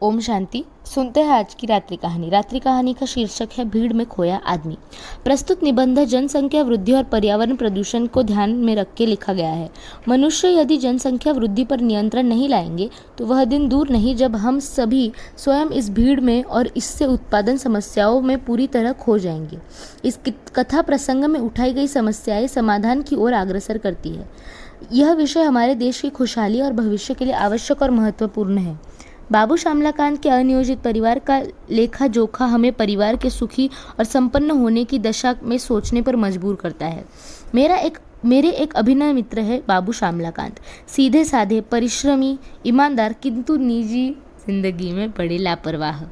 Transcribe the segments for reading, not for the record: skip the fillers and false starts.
ओम शांति। सुनते हैं आज की रात्रि कहानी। रात्रि कहानी का शीर्षक है भीड़ में खोया आदमी। प्रस्तुत निबंध जनसंख्या वृद्धि और पर्यावरण प्रदूषण को ध्यान में रख के लिखा गया है। मनुष्य यदि जनसंख्या वृद्धि पर नियंत्रण नहीं लाएंगे तो वह दिन दूर नहीं जब हम सभी स्वयं इस भीड़ में और इससे उत्पादन समस्याओं में पूरी तरह खो जाएंगे। इस कथा प्रसंग में उठाई गई समस्याएं समाधान की ओर अग्रसर करती है। यह विषय हमारे देश की खुशहाली और भविष्य के लिए आवश्यक और महत्वपूर्ण है। बाबू श्यामलाकांत के अनियोजित परिवार का लेखा जोखा हमें परिवार के सुखी और संपन्न होने की दशा में सोचने पर मजबूर करता है। मेरे एक अभिनव मित्र है बाबू श्यामलाकांत। सीधे साधे, परिश्रमी, ईमानदार, किंतु निजी जिंदगी में बड़े लापरवाह।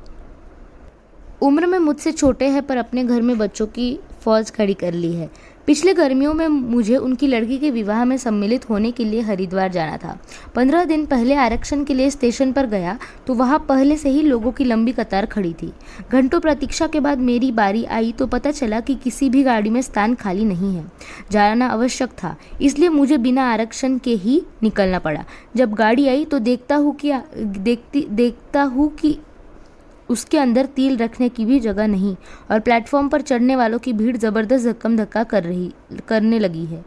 उम्र में मुझसे छोटे हैं पर अपने घर में बच्चों की फौज खड़ी कर ली है। पिछले गर्मियों में मुझे उनकी लड़की के विवाह में सम्मिलित होने के लिए हरिद्वार जाना था। 15 दिन पहले आरक्षण के लिए स्टेशन पर गया तो वहाँ पहले से ही लोगों की लंबी कतार खड़ी थी। घंटों प्रतीक्षा के बाद मेरी बारी आई तो पता चला कि किसी भी गाड़ी में स्थान खाली नहीं है। जाना आवश्यक था, इसलिए मुझे बिना आरक्षण के ही निकलना पड़ा। जब गाड़ी आई तो देखता हूँ कि उसके अंदर तिल रखने की भी जगह नहीं और प्लेटफॉर्म पर चढ़ने वालों की भीड़ जबरदस्त धक्कम धक्का करने लगी है।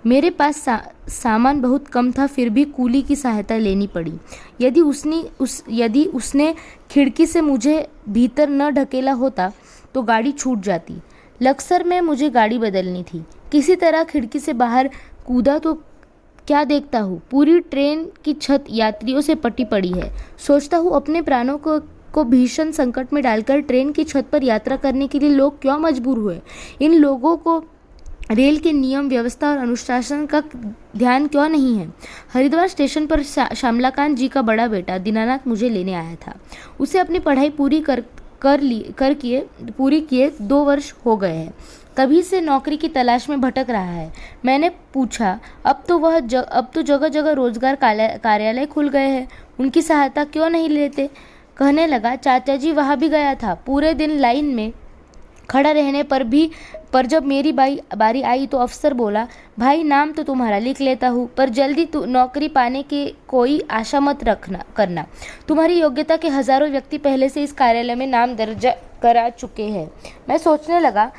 मेरे पास सामान बहुत कम था, फिर भी कूली की सहायता लेनी पड़ी। यदि उसने खिड़की से मुझे भीतर न ढकेला होता तो गाड़ी छूट जाती। लक्सर में मुझे गाड़ी बदलनी थी। किसी तरह खिड़की से बाहर कूदा तो क्या देखता हूँ, पूरी ट्रेन की छत यात्रियों से पटी पड़ी है। सोचता हूँ अपने प्राणों को भीषण संकट में डालकर ट्रेन की छत पर यात्रा करने के लिए लोग क्यों मजबूर हुए। इन लोगों को रेल के नियम, व्यवस्था और अनुशासन का ध्यान क्यों नहीं है। हरिद्वार स्टेशन पर श्यामलाकांत जी का बड़ा बेटा दीनानाथ मुझे लेने आया था। उसे अपनी पढ़ाई पूरी किए 2 वर्ष हो गए हैं। तभी से नौकरी की तलाश में भटक रहा है। मैंने पूछा, अब तो जगह जगह रोजगार कार्यालय खुल गए हैं, उनकी सहायता क्यों नहीं लेते। कहने लगा, चाचा जी वहाँ भी गया था। पूरे दिन लाइन में खड़ा रहने पर जब मेरी बारी आई तो अफसर बोला, भाई नाम तो तुम्हारा लिख लेता हूँ पर जल्दी नौकरी पाने की कोई आशा मत करना। तुम्हारी योग्यता के हजारों व्यक्ति पहले से इस कार्यालय में नाम दर्ज करा चुके हैं। मैं सोचने लगा,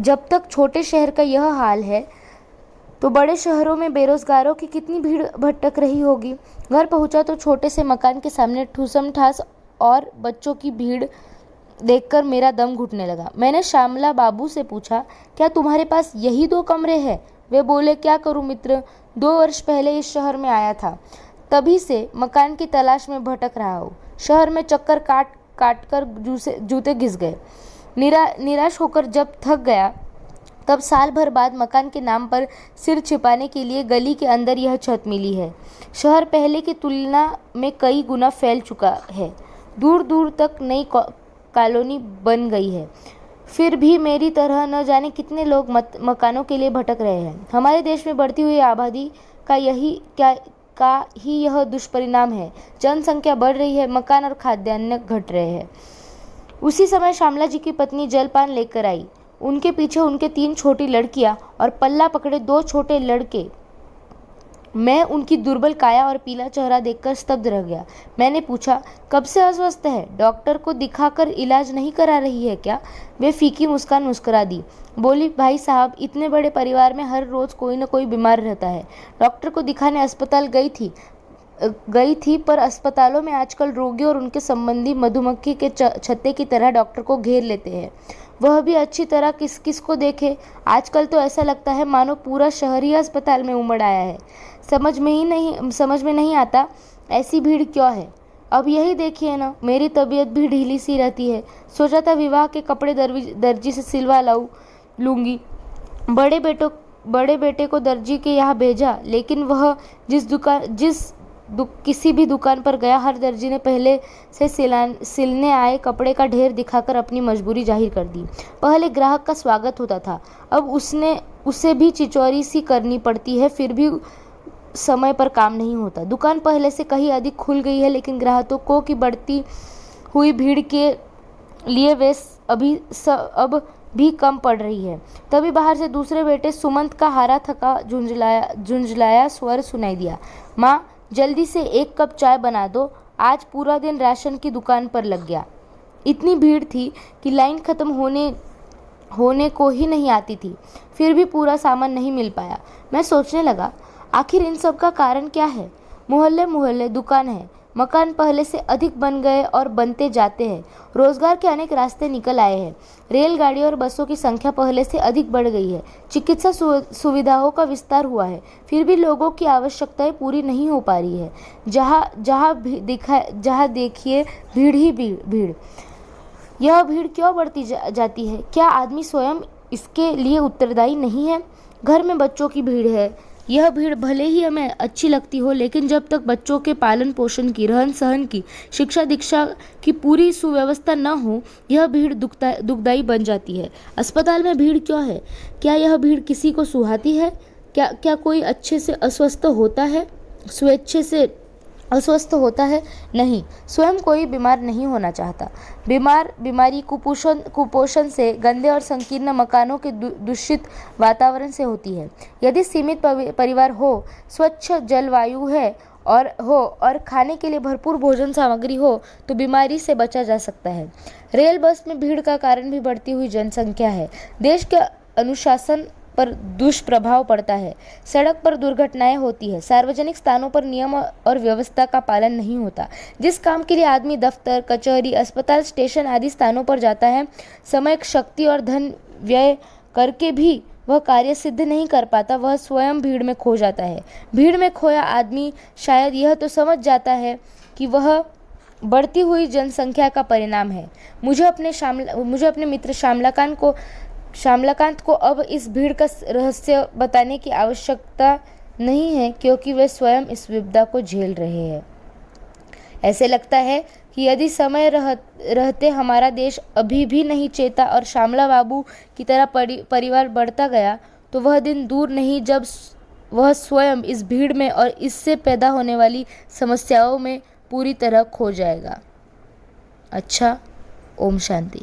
जब तक छोटे शहर का यह हाल है तो बड़े शहरों में बेरोजगारों की कितनी भीड़ भटक रही होगी। घर पहुंचा तो छोटे से मकान के सामने ठूसम ठास और बच्चों की भीड़ देखकर मेरा दम घुटने लगा। मैंने श्यामला बाबू से पूछा, क्या तुम्हारे पास यही 2 कमरे हैं। वे बोले, क्या करूं मित्र, 2 वर्ष पहले इस शहर में आया था, तभी से मकान की तलाश में भटक रहा हूँ। शहर में चक्कर काट कर जूते घिस गए। निराश होकर जब थक गया तब साल भर बाद मकान के नाम पर सिर छिपाने के लिए गली के अंदर यह छत मिली है। शहर पहले की तुलना में कई गुना फैल चुका है। दूर दूर तक नई कॉलोनी बन गई है। फिर भी मेरी तरह न जाने कितने लोग मकानों के लिए भटक रहे हैं। हमारे देश में बढ़ती हुई आबादी का ही यह दुष्परिणाम है। जनसंख्या बढ़ रही है, मकान और खाद्यान्न घट रहे हैं। उसी समय श्यामला जी की पत्नी जलपान लेकर आई। उनके पीछे उनके 3 छोटी लड़कियां और पल्ला पकड़े 2 छोटे लड़के। मैं उनकी दुर्बल काया और पीला चेहरा देखकर स्तब्ध रह गया। मैंने पूछा, कब से अस्वस्थ है, डॉक्टर को दिखाकर इलाज नहीं करा रही है क्या। वे फीकी मुस्कान मुस्कुरा दी। बोली, भाई साहब, इतने बड़े परिवार में हर रोज कोई न कोई बीमार रहता है। डॉक्टर को दिखाने अस्पताल गई थी पर अस्पतालों में आजकल रोगी और उनके संबंधी मधुमक्खी के छत्ते की तरह डॉक्टर को घेर लेते हैं। वह भी अच्छी तरह किस को देखे। आजकल तो ऐसा लगता है मानो पूरा शहर ही अस्पताल में उमड़ आया है। समझ में नहीं आता ऐसी भीड़ क्यों है। अब यही देखिए ना, मेरी तबीयत भी ढीली सी रहती है। सोचा था विवाह के कपड़े दर्जी से सिलवा लूंगी। बड़े बेटे को दर्जी के यहाँ भेजा, लेकिन वह किसी भी दुकान पर गया, हर दर्जी ने पहले से सिलने आए कपड़े का ढेर दिखाकर अपनी मजबूरी जाहिर कर दी। पहले ग्राहक का स्वागत होता था, अब उसे भी चिचौरी सी करनी पड़ती है, फिर भी समय पर काम नहीं होता। दुकान पहले से कहीं अधिक खुल गई है, लेकिन ग्राहकों की बढ़ती हुई भीड़ के लिए वे अब भी कम पड़ रही है। तभी बाहर से दूसरे बेटे सुमंत का हारा थका झुंझलाया स्वर सुनाई दिया। माँ, जल्दी से 1 कप चाय बना दो, आज पूरा दिन राशन की दुकान पर लग गया। इतनी भीड़ थी कि लाइन खत्म होने को ही नहीं आती थी। फिर भी पूरा सामान नहीं मिल पाया। मैं सोचने लगा, आखिर इन सब का कारण क्या है? मोहल्ले मोहल्ले दुकान है, मकान पहले से अधिक बन गए और बनते जाते हैं। रोजगार के अनेक रास्ते निकल आए हैं। रेलगाड़ी और बसों की संख्या पहले से अधिक बढ़ गई है। चिकित्सा सुविधाओं का विस्तार हुआ है। फिर भी लोगों की आवश्यकताएं पूरी नहीं हो पा रही है। जहाँ देखिए भीड़ ही भीड़। यह भीड़ क्यों बढ़ती जाती है? क्या आदमी स्वयं इसके लिए उत्तरदायी नहीं है? घर में बच्चों की भीड़ है। यह भीड़ भले ही हमें अच्छी लगती हो, लेकिन जब तक बच्चों के पालन पोषण की, रहन सहन की, शिक्षा दीक्षा की पूरी सुव्यवस्था न हो, यह भीड़ दुखदायी बन जाती है। अस्पताल में भीड़ क्यों है? क्या यह भीड़ किसी को सुहाती है? क्या कोई स्वेच्छे से अस्वस्थ होता है? नहीं, स्वयं कोई बीमार नहीं होना चाहता। बीमारी कुपोषण से, गंदे और संकीर्ण मकानों के दूषित वातावरण से होती है। यदि सीमित परिवार हो, स्वच्छ जलवायु है और खाने के लिए भरपूर भोजन सामग्री हो, तो बीमारी से बचा जा सकता है। रेल बस में भीड़ का कारण भी बढ़ती हुई जनसंख्या है। देश के अनुशासन पर दुष्प्रभाव पड़ता है। सड़क पर दुर्घटनाएं होती है। सार्वजनिक स्थानों पर नियम और व्यवस्था का पालन नहीं होता। जिस काम के लिए आदमी दफ्तर, कचहरी, अस्पताल, स्टेशन आदि स्थानों पर जाता है, समय, शक्ति और धन व्यय करके भी वह कार्य सिद्ध नहीं कर पाता, वह स्वयं भीड़ में खो जाता है। भीड़ में खोया आदमी शायद यह तो समझ जाता है कि वह बढ़ती हुई जनसंख्या का परिणाम है। मुझे अपने मित्र श्यामलाकांत को अब इस भीड़ का रहस्य बताने की आवश्यकता नहीं है, क्योंकि वे स्वयं इस विपदा को झेल रहे हैं। ऐसे लगता है कि यदि समय रहते हमारा देश अभी भी नहीं चेता और श्यामला बाबू की तरह परिवार बढ़ता गया, तो वह दिन दूर नहीं जब वह स्वयं इस भीड़ में और इससे पैदा होने वाली समस्याओं में पूरी तरह खो जाएगा। अच्छा, ओम शांति।